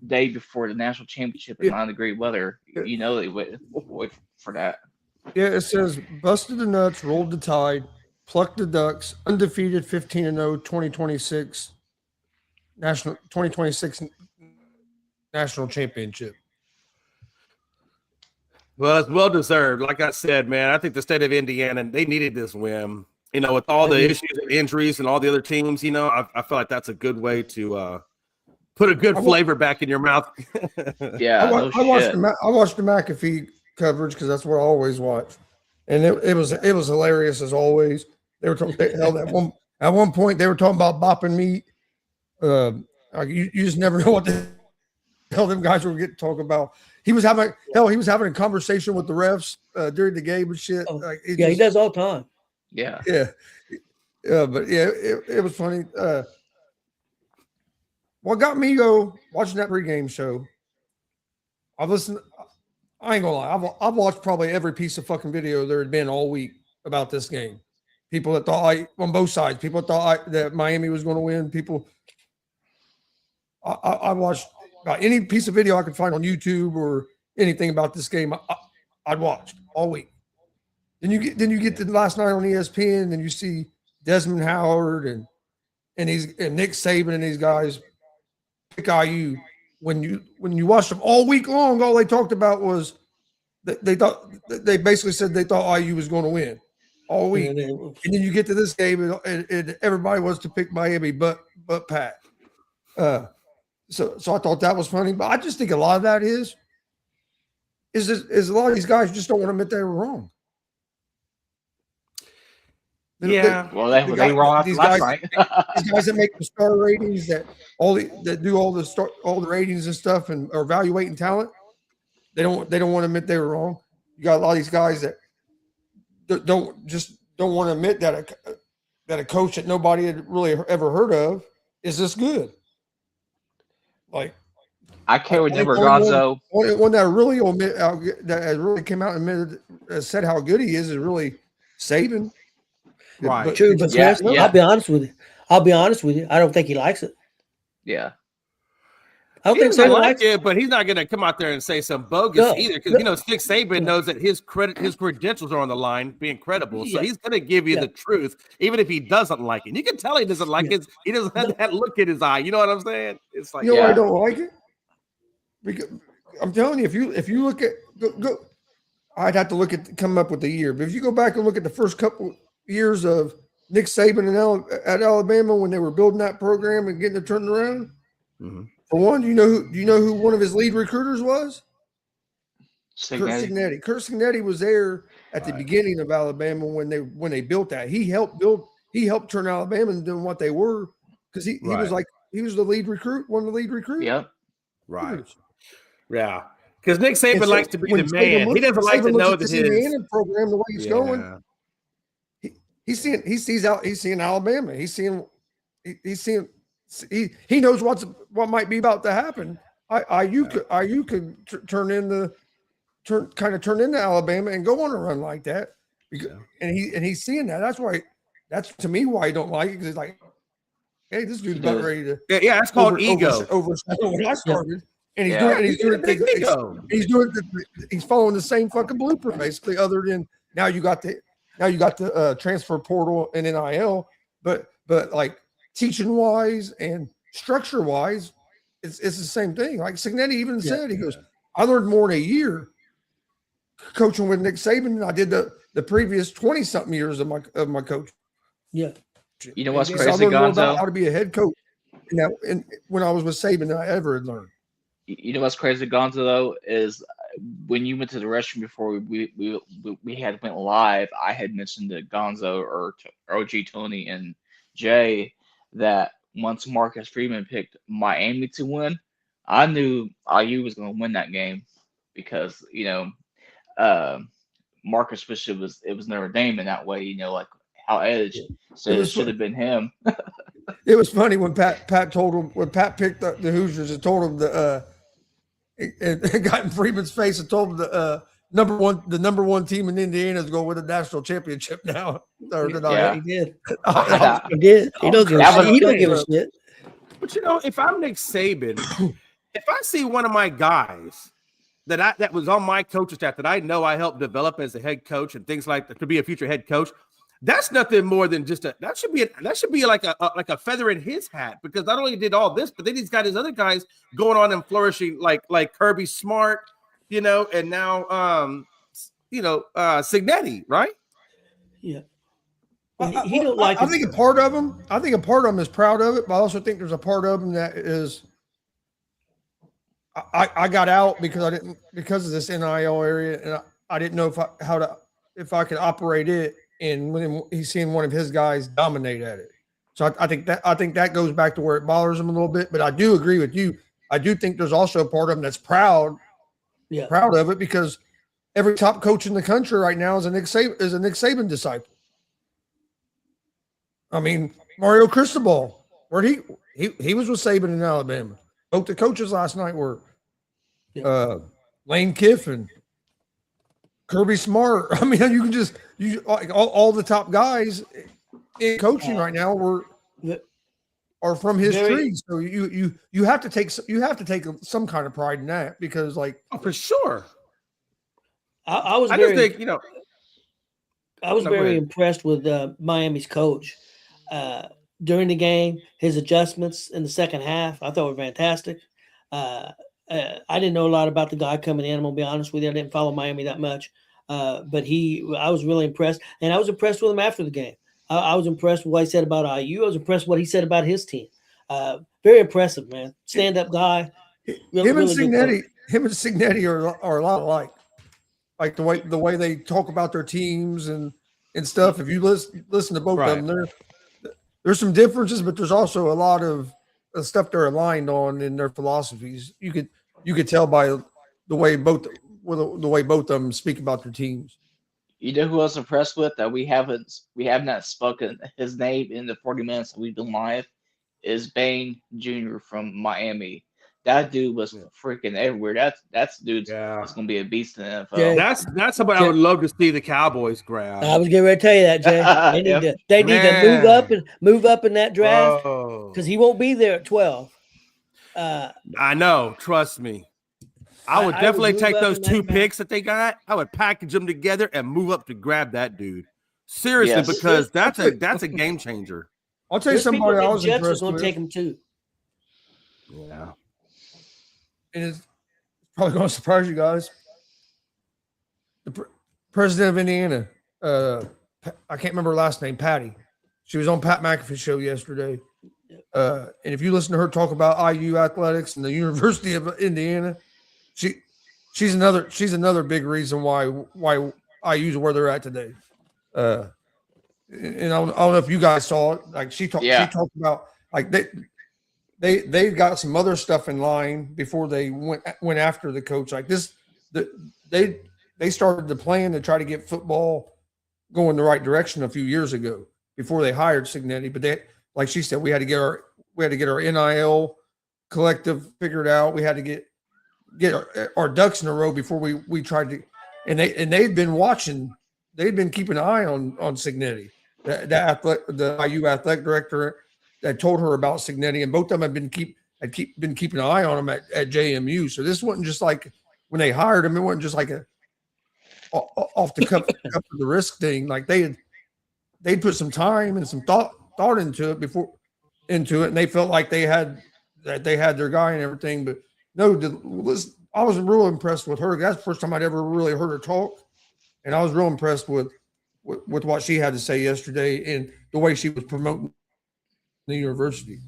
day before the national championship in 9-degree weather, they wait for that. Yeah, it says busted the nuts, rolled the tide, plucked the ducks, undefeated 15-0 2026 national championship. Well, it's well deserved. Like I said, man, I think the state of Indiana, they needed this win. With all the issues and injuries and all the other teams, I feel like that's a good way to put a good flavor back in your mouth. Yeah, I watched the McAfee coverage because that's what I always watch, and it was hilarious as always. They were talking at one point they were talking about bopping meat. You just never know what the hell them guys were getting talk about. He was having a conversation with the refs during the game and shit. He does all the time. Yeah. But yeah, it was funny. What got me watching that pregame show? I ain't gonna lie. I've watched probably every piece of fucking video there had been all week about this game. People that thought on both sides. People that thought that Miami was going to win. People. I watched about any piece of video I could find on YouTube or anything about this game. I'd watched all week. Then you get to last night on ESPN, and you see Desmond Howard and Nick Saban and these guys pick IU. When you watched them all week long, all they talked about was they basically said they thought IU was going to win all week, and then you get to this game and everybody wants to pick Miami, but Pat. So I thought that was funny, but I just think a lot of that is a lot of these guys just don't want to admit they were wrong. Yeah, they wrong after last night. These guys that make the star ratings, that do all the ratings and stuff, and are evaluating talent, they don't want to admit they were wrong. You got a lot of these guys that don't want to admit that a coach that nobody had really ever heard of is this good. Like, I can't remember Gonzo. One that really came out and admitted, said how good he is really Saban. Right. True, but Yeah, Chris, yeah. I'll be honest with you. I don't think he likes it. Yeah. I don't He think doesn't Saban like likes it, but he's not going to come out there and say some bogus No, either, because no. you know Nick Saban knows that his credentials are on the line, being credible. So Yeah. he's going to give you Yeah. the truth, even if he doesn't like it. You can tell he doesn't like Yeah. it. He doesn't have that look in his eye. You know what I'm saying? It's like, You know why I Yeah. don't like it? Because I'm telling you, if you look at go, I'd have to come up with the year. But if you go back and look at the first couple years of Nick Saban at Alabama when they were building that program and getting it turned around, for one, do you know who one of his lead recruiters was? Kurt Signetti. Signetti was there at the beginning of Alabama when they built that. He helped turn Alabama into what they were because he was the lead recruit, one of the lead recruits. Yep. right, yeah. Because Nick Saban And so likes to be when the man. He doesn't like to Saban looks know at that this his Indiana program the way it's going. He's seeing Alabama. He knows what might be about to happen. IU could turn into Alabama and go on a run like that. And he's seeing that. That's to me why I don't like it, because it's like, hey, this dude's about ready to that's called ego. overshadow when I started. And he's Yeah. he's following the same fucking blueprint basically, other than now you got the transfer portal and NIL, but like teaching wise and structure wise, it's the same thing. Like Signetti even said, he goes, I learned more in a year coaching with Nick Saban than I did the previous 20 something years of my coach. Yeah. You know what's So crazy, I learned more about Gonzo? how to be a head coach and when I was with Saban than I ever had learned. You know what's crazy, Gonzo, though, is when you went to the restroom before we had went live, I had mentioned to Gonzo or OG Tony and Jay that once Marcus Freeman picked Miami to win, I knew IU was going to win that game because Marcus wished it was Notre Dame in that way. Like how Edge said it should have been him. It was funny when Pat told him, when Pat picked the Hoosiers and told him it got in Freeman's face and told him the number one team in Indiana is going to win the national championship now. Yeah. He did. Yeah. He did. He don't give a shit. He don't give a shit. But if I'm Nick Saban, if I see one of my guys that was on my coaching staff that I know I helped develop as a head coach and things like that to be a future head coach, that's nothing more than just that should be like a feather in his hat, because not only did all this, but then he's got his other guys going on and flourishing like Kirby Smart, and now Signetti, right? Yeah. He don't like. I think a part of him is proud of it, but I also think there's a part of him that is. I got out because of this NIL area, and I didn't know if I could operate it, and when he's seeing one of his guys dominate at it. So I think that goes back to where it bothers him a little bit. But I do agree with you. I do think there's also a part of him that's proud of it, because every top coach in the country right now is a Nick Saban disciple. I mean, Mario Cristobal, where he was with Saban in Alabama. Both the coaches last night were Lane Kiffin, Kirby Smart. I mean, you can all the top guys in coaching right now are from his tree. So you have to take some kind of pride in that, because for sure. I was very impressed with Miami's coach during the game. His adjustments in the second half, I thought were fantastic. I didn't know a lot about the guy coming in. I'm gonna be honest with you. I didn't follow Miami that much, but I was really impressed, and I was impressed with him after the game. I was impressed with what he said about IU. I was impressed with what he said about his team. Very impressive, man. Stand-up guy. Him and Signetti are a lot alike. Like the way they talk about their teams and stuff. If you listen to both of them, there's some differences, but there's also a lot of stuff they're aligned on in their philosophies. You could tell by the way both of them speak about their teams. You know who I was impressed with that we have not spoken his name in the 40 minutes that we've been live is Bain Jr. from Miami. That dude was freaking everywhere. That's dude's going to be a beast in the NFL. Yeah. That's somebody I would love to see the Cowboys grab. I was getting ready to tell you that, Jay. They need to move up in that draft, because he won't be there at 12. I know. Trust me. I would I would definitely move take up those in that 2 match. picks that they got. I would package them together and move up to grab that dude. Seriously, Yes. because that's a game changer. I'll tell you There's people somebody I think was Jets are impressed going to with, take him too. Yeah. and it's probably going to surprise you guys. The president of Indiana, I can't remember her last name, Patty. She was on Pat McAfee's show yesterday. And if you listen to her talk about IU athletics and the University of Indiana, she's another big reason why IU's where they're at today. And I don't know if you guys saw it. Like she talked about like they got some other stuff in line before they went after the coach. Like this, they started the plan to try to get football going the right direction a few years ago before they hired Signetti. But they, like she said, we had to get our NIL collective figured out. We had to get our ducks in a row before we tried to. And they'd been watching. They'd been keeping an eye on Signetti, the IU athletic director that told her about Signetti, and both of them had been keeping an eye on him at JMU. So this wasn't just like when they hired him. It wasn't just like a off the cuff of the risk thing. Like they'd put some time and some thought into it and they felt like they had their guy and everything. But no, I was real impressed with her. That's the first time I'd ever really heard her talk, and I was real impressed with what she had to say yesterday and the way she was promoting the university.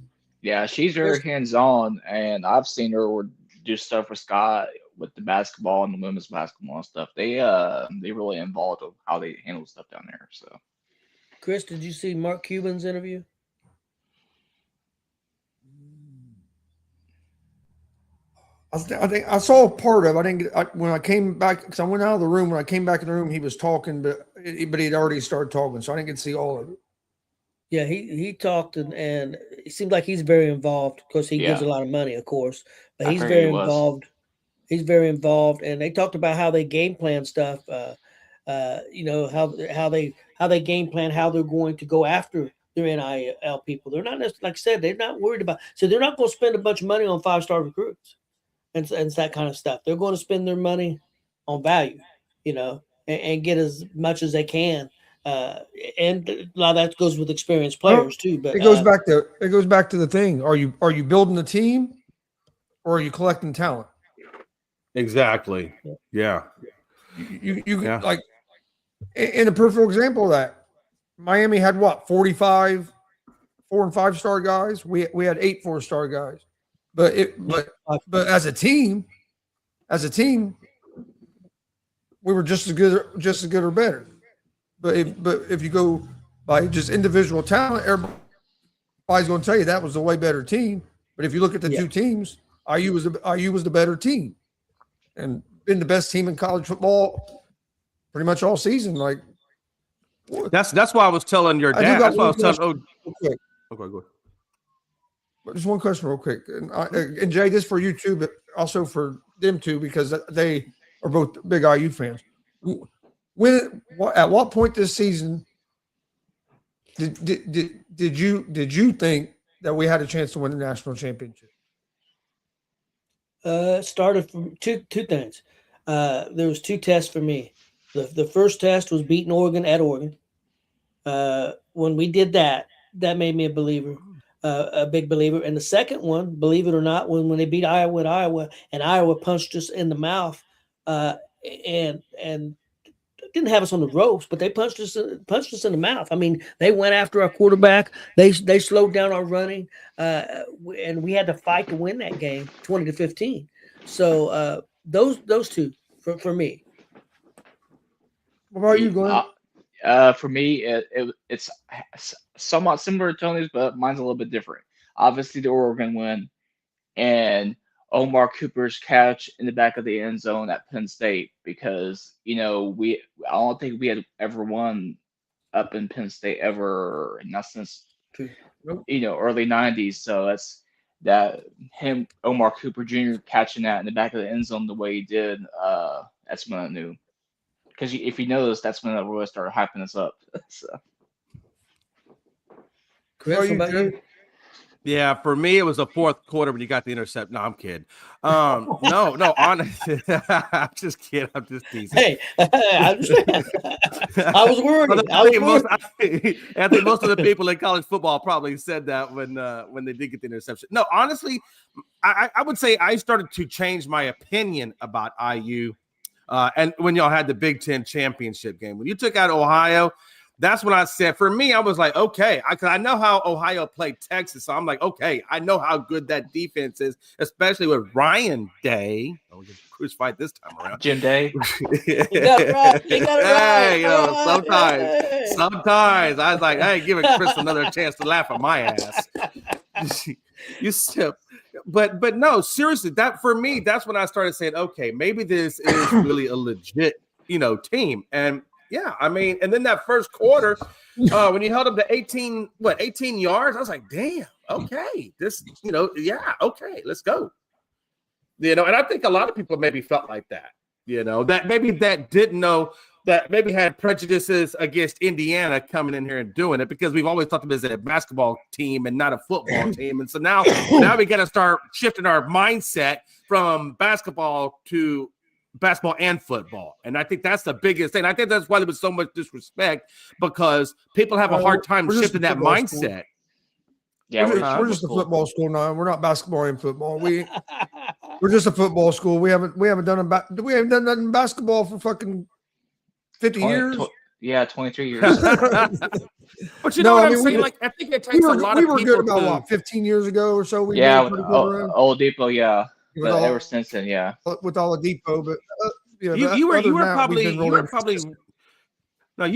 Yeah, she's very hands-on, and I've seen her do stuff with Scott with the basketball and the women's basketball and stuff. They really involved with how they handle stuff down there. So, Chris, did you see Mark Cuban's interview? I think I saw part of. I didn't get when I came back because I went out of the room. When I came back in the room, he was talking, but he'd already started talking, so I didn't get to see all of it. Yeah, he talked and it seems like he's very involved because he gives a lot of money, of course, but he's very involved. He's very involved, and they talked about how they game plan stuff. You know how they game plan how they're going to go after their NIL people. They're not necessarily, like I said, they're not worried about. So they're not going to spend a bunch of money on 5-star recruits and that kind of stuff. They're going to spend their money on value, you know, and get as much as they can. And a lot of that goes with experienced players too. But it goes back to the thing: are you building a team, or are you collecting talent? Exactly. Yeah. You like in a perfect example of that, Miami had what 45 4- and 5-star guys. We had 8 4-star guys, but as a team, we were just as good or better. But if you go by just individual talent, everybody's going to tell you that was a way better team. But if you look at the two teams, IU was the better team, and been the best team in college football pretty much all season. Like that's why I was telling your dad. That's why I was telling. Okay, go ahead. Just one question, real quick, and Jay, this for you too, but also for them too, because they are both big IU fans. At what point this season did you think that we had a chance to win the national championship? It started from two things. There was 2 tests for me. The first test was beating Oregon at Oregon. When we did that made me a believer, a big believer. And the second one, believe it or not, when they beat Iowa at Iowa, and Iowa punched us in the mouth, and didn't have us on the ropes, but they punched us in the mouth. I mean, they went after our quarterback. They slowed down our running, and we had to fight to win that game, 20-15. So those 2 for me. What about you, Glenn? For me, it's somewhat similar to Tony's, but mine's a little bit different. Obviously, the Oregon win and Omar Cooper's catch in the back of the end zone at Penn State, because I don't think we had ever won up in Penn State ever, not since early 90s. So that's Omar Cooper Jr. catching that in the back of the end zone the way he did. That's when I knew. Because if you notice, that's when I really started hyping us up. So. Chris, what about you? Yeah, for me, it was the fourth quarter when you got the intercept. No, I'm kidding. No, honestly, I'm just kidding. I'm just teasing. Hey, I understand. I was worried. I think most of the people in college football probably said that when they did get the interception. No, honestly, I would say I started to change my opinion about IU. And when y'all had the Big Ten championship game, when you took out Ohio, that's when I said, for me, I was like, okay, I know how Ohio played Texas. So I'm like, okay, I know how good that defense is, especially with Ryan Day. Oh, we can crucified this time around. Jim Day. You got it right. You got it right. Hey, sometimes I was like, I ain't giving Chris another chance to laugh at my ass. You sip. But no, seriously, that for me, that's when I started saying, okay, maybe this is really a legit, team. And yeah, I mean, and then that first quarter, when you held them to 18 yards, I was like, damn, okay, this, yeah, okay, let's go. And I think a lot of people maybe felt like that, that didn't know, that maybe had prejudices against Indiana coming in here and doing it, because we've always thought of them as a basketball team and not a football team. And so now we got to start shifting our mindset from basketball to basketball and football. And I think that's the biggest thing. I think that's why there was so much disrespect, because people have a hard time shifting that mindset. School. Yeah, we're just a football school now. We're not basketball and football. We're just a football school. We haven't done nothing in basketball for fucking 50 years. 23 years. But what I'm saying? I think it takes a lot of people. We were good about 15 years ago or so. With Old Depot, yeah. But ever since then, yeah. With all the Depot, but you were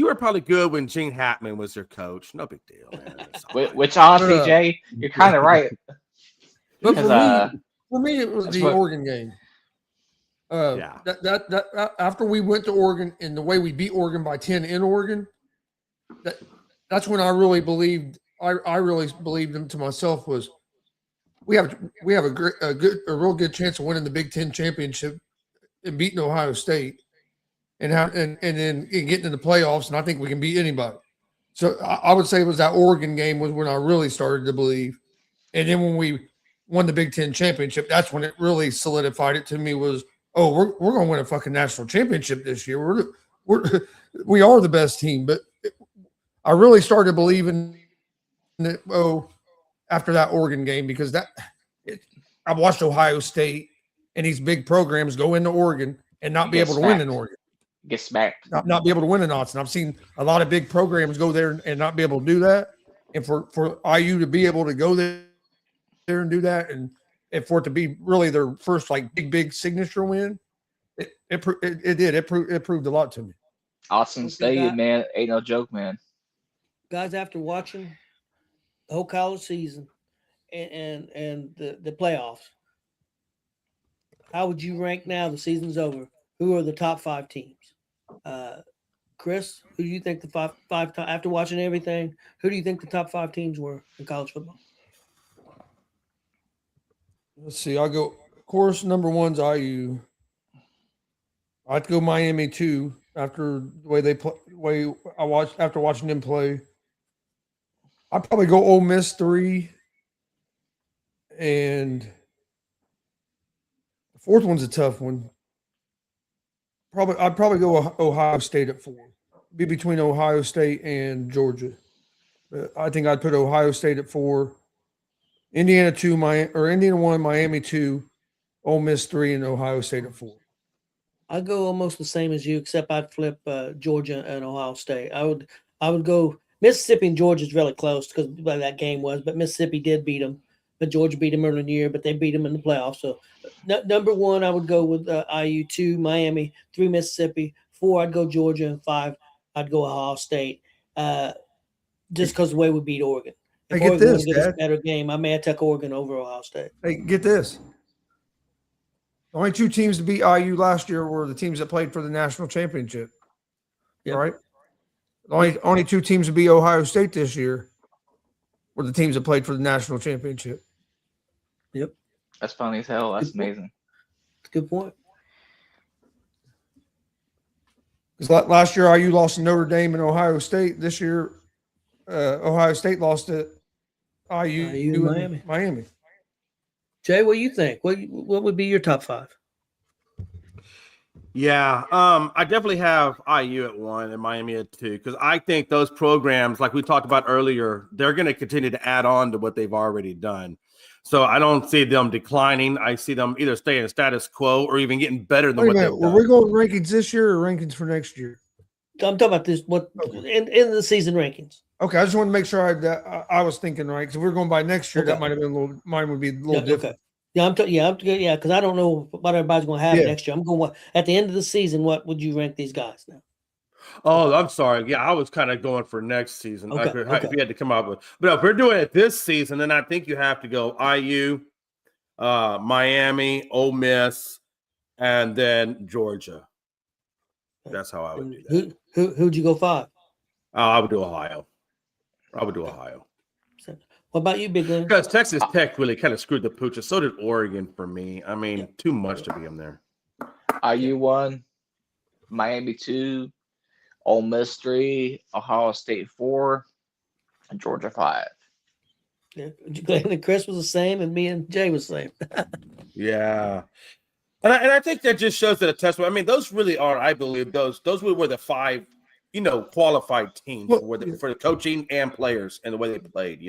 probably good when Gene Hackman was your coach. No big deal, man. Which honestly, Jay, you're kind of right. But for me, it was the Oregon game. That after we went to Oregon and the way we beat Oregon by 10 in Oregon, that's when I really believed. I really believed them to myself was we have a real good chance of winning the Big Ten championship and beating Ohio State, and then getting in the playoffs. And I think we can beat anybody. So I would say it was that Oregon game was when I really started to believe, and then when we won the Big Ten championship, that's when it really solidified it to me. Was we're going to win a fucking national championship this year. We are the best team. But I really started believing that after that Oregon game, because I watched Ohio State and these big programs go into Oregon and not be able to win in Oregon. Get smacked. Not be able to win in Austin. I've seen a lot of big programs go there and not be able to do that. And for IU to be able to go there and do that, and for it to be really their first big signature win, it proved a lot to me. Austin Stadium, man, ain't no joke, man. Guys, after watching the whole college season and the playoffs, how would you rank now? The season's over. Who are the top 5 teams? Chris, who do you think the five after watching everything? Who do you think the top 5 teams were in college football? Let's see. I'll go. Of course, number 1's IU. I'd go Miami 2 after the way they play. After watching them play. I'd probably go Ole Miss 3, and the 4th one's a tough one. I'd probably go Ohio State at 4. Be between Ohio State and Georgia. I think I'd put Ohio State at 4. Indiana 2, Indiana 1, Miami 2, Ole Miss 3, and Ohio State at 4. I'd go almost the same as you, except I'd flip Georgia and Ohio State. I would go Mississippi and Georgia is really close because that game was, but Mississippi did beat them. But Georgia beat them early in the year, but they beat them in the playoffs. So number 1, I would go with IU. 2, Miami. 3, Mississippi. 4, I'd go Georgia. And 5, I'd go Ohio State. Just because the way we beat Oregon. If Oregon would get a better game, I may have took Oregon over Ohio State. Hey, get this. The only 2 teams to beat IU last year were the teams that played for the national championship. Yep. Right? The only 2 teams to beat Ohio State this year were the teams that played for the national championship. Yep. That's funny as hell. That's amazing. Good point. Because last year IU lost to Notre Dame and Ohio State. This year, Ohio State lost to IU Miami. Miami. Jay, what do you think? What would be your top 5? Yeah, I definitely have IU at 1 and Miami at 2 because I think those programs, like we talked about earlier, they're going to continue to add on to what they've already done. So I don't see them declining. I see them either staying status quo or even getting better than what they've done. Were we going rankings this year or rankings for next year? I'm talking about this. What in the season rankings? Okay, I just want to make sure I was thinking right because if we're going by next year, that might have been a little. Mine would be a little different. Okay. Yeah, because I don't know what everybody's going to have next year. I'm going at the end of the season. What would you rank these guys now? Oh, I'm sorry. Yeah, I was kind of going for next season. Okay, If you had to come up with, but if we're doing it this season, then I think you have to go IU, Miami, Ole Miss, and then Georgia. That's how I would do that. Who'd you go 5? I would do Ohio. What about you, Big Glenn? Because Texas Tech really kind of screwed the pooch. So did Oregon for me. I mean, too much to be in there. IU 1, Miami 2, Ole Miss 3, Ohio State 4, and Georgia 5. Yeah, Glenn and Chris was the same, and me and Jay was the same. Yeah. And I think that just shows that a testament. I mean, those really are, I believe, those were the 5, qualified teams for the coaching and players and the way they played,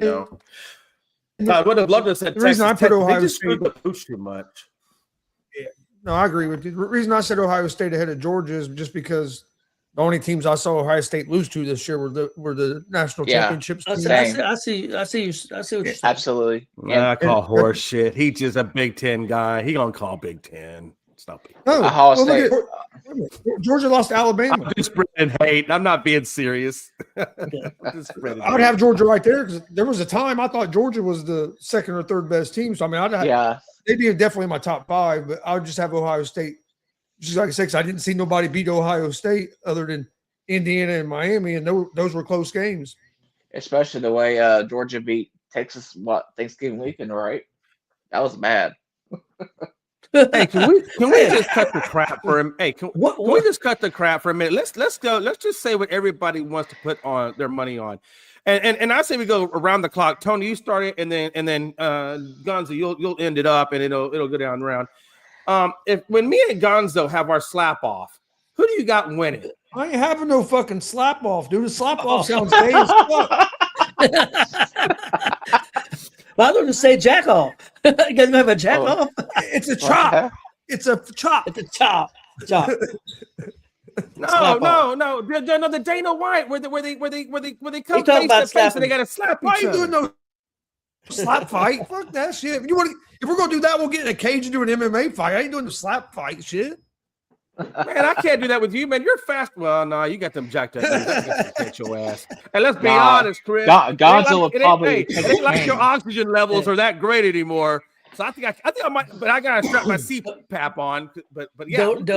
I would have loved to have said the reason I put Ohio they just State screwed the pooch too much. Yeah, no, I agree with you. The reason I said Ohio State ahead of Georgia is just because the only teams I saw Ohio State lose to this year were the national championships. I see what you're saying. Absolutely. I call horse shit. He's just a Big Ten guy. He gonna call Big Ten. Stop it. No, Ohio State. Georgia lost to Alabama. I'm just spreading hate. I'm not being serious. I would have Georgia right there because there was a time I thought Georgia was the second or third best team. So I mean, they'd be definitely in my top 5, but I would just have Ohio State. Just like I said, 'cause I didn't see nobody beat Ohio State other than Indiana and Miami, and those were close games. Especially the way Georgia beat Texas, Thanksgiving weekend, right? That was bad. Hey, can we just cut the crap for him? Hey, can we just cut the crap for a minute? Let's go. Let's just say what everybody wants to put on their money on, and I say we go around the clock. Tony, you start it, and then Gonzo, you'll end it up, and it'll go down the round. When me and Gonzo have our slap off, who do you got winning? I ain't having no fucking slap off, dude. A slap off sounds gay as fuck. Well, I was going to say jack off. You guys have a jack off? It's a chop. It's a chop. It's a chop. Chop. No. The Dana White where they come face to face and they got to slap Why each you other. doing no slap fight? Fuck that shit. If we're gonna do that, we'll get in a cage and do an MMA fight. I ain't doing the slap fight shit. Man, I can't do that with you, man. You're fast. Well, no, you got them jacked up. I can your ass. And let's be honest, Chris. Gonzo would probably. It ain't like your oxygen levels are that great anymore. So I think I might, but I gotta strap my CPAP on. But yeah, the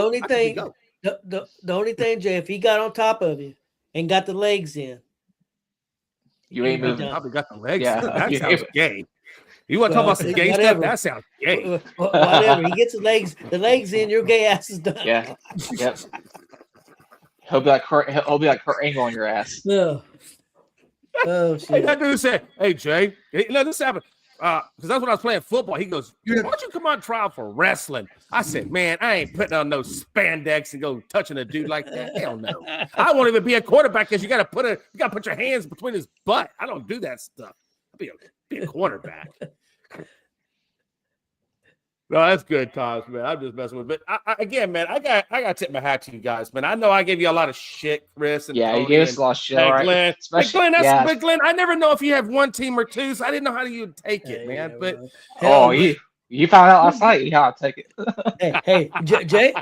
only thing, Jay, if he got on top of you and got the legs in, you ain't moving. Probably got the legs. Yeah. That sounds gay. You want to talk about some gay stuff? That sounds gay. Whatever. He gets the legs in, your gay ass is done. Yeah. Yep. He'll be like Kurt Angle on your ass. No. Oh shit. Hey, that dude said, "Hey Jay, this happened." Because that's when I was playing football. He goes, "Why don't you come on trial for wrestling?" I said, "Man, I ain't putting on no spandex and go touching a dude like that. Hell no. I won't even be a quarterback because you got to put your hands between his butt. I don't do that stuff. Be a quarterback." No, that's good times, man. I'm just messing with it. But again, man, I got to tip my hat to you guys, man. I know I gave you a lot of shit, Chris. And yeah, Tony you gave us a lot of shit, right? Glenn. But Glenn, I never know if you have one team or two, so I didn't know how you'd take it, man. But you found out last night how to take it. hey, Jay,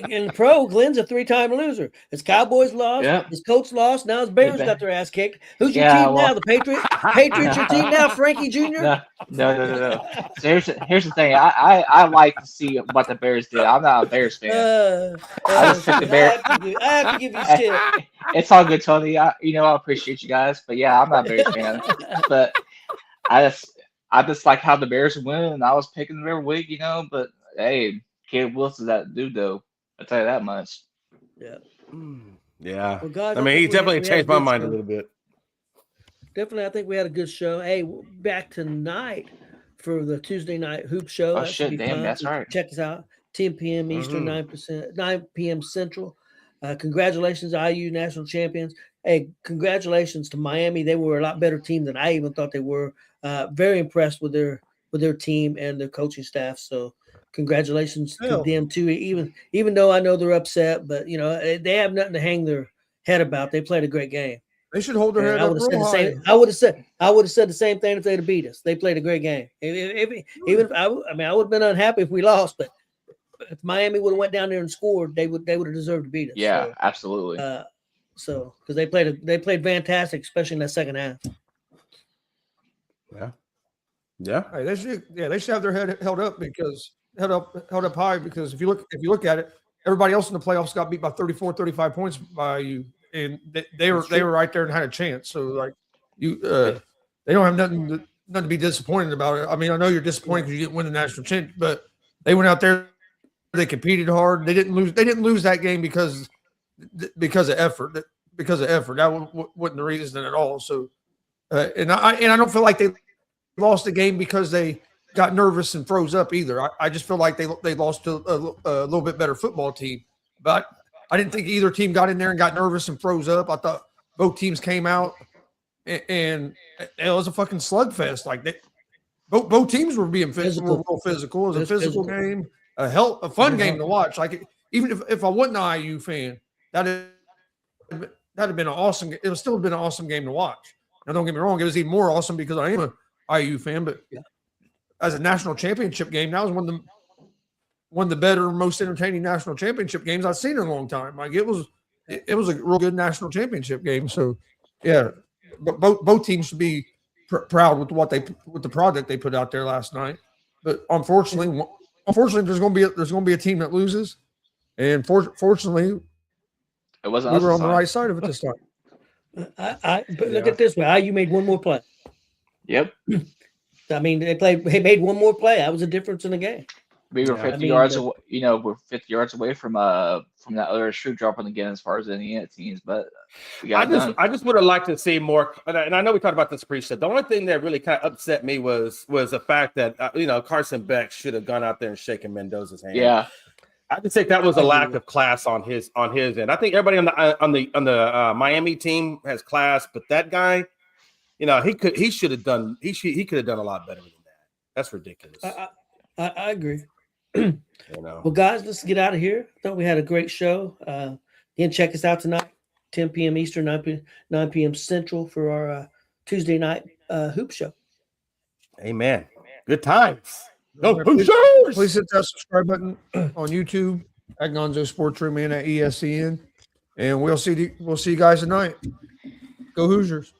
in the pro, Glenn's a 3-time loser. His Cowboys lost, his Colts lost, now his Bears got their ass kicked. Who's your team now? The Patriots? Patriots your team now, Frankie Jr.? No. So here's the thing. I like to see what the Bears did. I'm not a Bears fan. I just took the Bears. I have to give you shit. It's all good, Tony. I appreciate you guys, but yeah, I'm not a Bears fan. But I just like how the Bears win, and I was picking them every week, But hey, Caleb Wilson's that dude, though. I'll tell you that much. Yeah. Yeah. Well, guys, I mean, he definitely changed my mind a little bit. definitely. I think we had a good show. Hey, back tonight for the Tuesday night hoop show. Oh That should shit, be damn, fun. that's So right. check us out. 10 p.m. Eastern, Mhm. 9 p.m. Central. Congratulations, IU national champions. Hey, congratulations to Miami. They were a lot better team than I even thought they were. Very impressed with their team and their coaching staff. So congratulations to Hell, them too. Even though I know they're upset, but they have nothing to hang their head about. They played a great game. they should hold their And head I up would have said real the high. same. I would have said the same thing if they'd have beat us. They played a great game. Even if I would have been unhappy if we lost, but if Miami would have went down there and scored, they would have deserved to beat us. Yeah, So, absolutely. because they played fantastic, especially in that second half. Yeah. Hey, they should have their head held up held up high, because if you look at it, everybody else in the playoffs got beat by 34, 35 points by you, and they were right there and had a chance. So like they don't have nothing to be disappointed about it. I mean, I know you're disappointed because you didn't win the national championship, but they went out there, they competed hard. They didn't lose that game because of effort. That wasn't the reason at all. So and I don't feel like they lost the game because they got nervous and froze up either. I just feel like they lost to a little bit better football team, but I didn't think either team got in there and got nervous and froze up. I thought both teams came out and it was a fucking slugfest. Like both teams were being Physical. were real physical. It was a It's physical physical. game, a fun game to watch. Like even if I wasn't an IU fan, that'd have been an awesome. It would still have been an awesome game to watch. Now don't get me wrong, it was even more awesome because I am a IU fan, but as a national championship game, that was one of the better, most entertaining national championship games I've seen in a long time. Like it was a real good national championship game. So yeah, but both teams should be proud with with the product they put out there last night. But unfortunately, there's going to be a team that loses, and fortunately, It wasn't we us were this on the time. right side of it this time. But look at this way. IU made one more play. Yep. I mean, they made one more play. That was a difference in the game. We were Yeah. 50 I mean, yards but- away, we're 50 yards away from that other shoe dropping again as far as any of the teams, but we got it done. I just would have liked to see more, and I know we talked about this pre-show. The only thing that really kind of upset me was the fact that Carson Beck should have gone out there and shaken Mendoza's hand. Yeah. I just think that was a lack of class on his end. I think everybody on the Miami team has class, but that guy, he could have done a lot better than that. That's ridiculous. I agree. You Well, guys, let's get out of here. I thought we had a great show. Again, check us out tonight, 10 p.m. Eastern, 9 p.m. Central for our Tuesday night hoop show. Amen. Good times. Go Please Hoosiers! hit that subscribe button on YouTube at Gonzo Sports Room and at ESCN, and we'll see you guys tonight. Go Hoosiers!